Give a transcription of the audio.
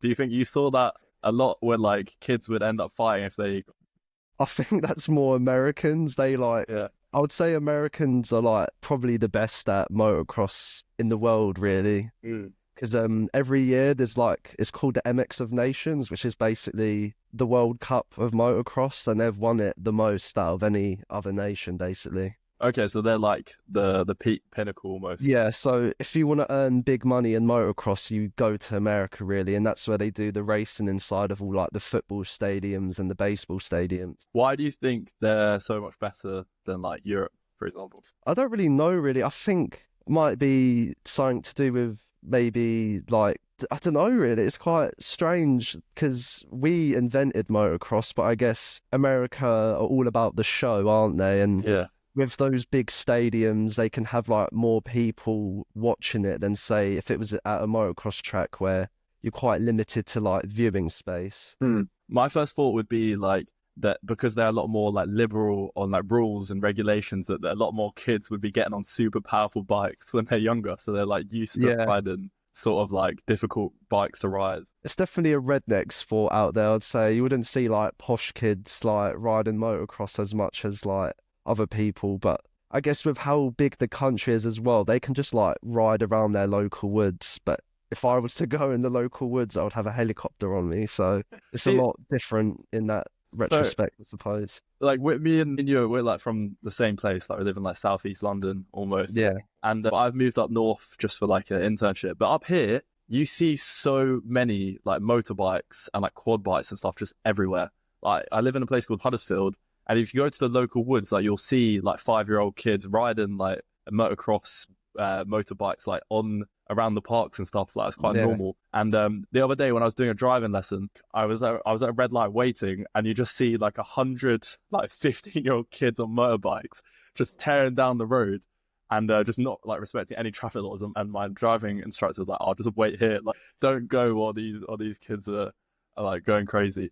Do you think you saw that a lot where like kids would end up fighting if they? I think that's more Americans. They Yeah. I would say Americans are like probably the best at motocross in the world, really. Mm. Because every year there's like it's called the MX of Nations, which is basically the World Cup of motocross, and they've won it the most out of any other nation, basically. Okay, so they're like the peak pinnacle almost. Yeah, so if you want to earn big money in motocross, you go to America, really, and that's where they do the racing inside of all like the football stadiums and the baseball stadiums. Why do you think they're so much better than like Europe, for example? I don't really know, really. I think it might be something to do with maybe like I don't know, really. It's quite strange because we invented motocross, but I guess America are all about the show, aren't they? And Yeah. with those big stadiums, they can have like more people watching it than say if it was at a motocross track where you're quite limited to like viewing space. Hmm. My first thought would be like that because they're a lot more like liberal on like rules and regulations that a lot more kids would be getting on super powerful bikes when they're younger. So they're like used to Yeah, riding sort of like difficult bikes to ride. it's definitely a redneck sport out there, I'd say. You wouldn't see like posh kids like riding motocross as much as like other people, but I guess with how big the country is as well, they can just like ride around their local woods. But if I was to go in the local woods, I would have a helicopter on me. So it's a See, lot different in that so retrospect, I suppose. like with me and you, we're like from the same place. Like we live in like southeast London almost, Yeah, and I've moved up north just for like an internship. But up here, you see so many like motorbikes and like quad bikes and stuff just everywhere. Like I live in a place called Huddersfield, and if you go to the local woods, like you'll see like 5-year-old kids riding like motocross motorbikes like on around the parks and stuff. Like it's quite yeah. normal. And the other day when I was doing a driving lesson, I was at a red light waiting, and you just see like 100 like 15-year-old kids on motorbikes just tearing down the road and just not like respecting any traffic laws. And my driving instructor was like, "I'll just wait here. Like, don't go while these kids are like going crazy."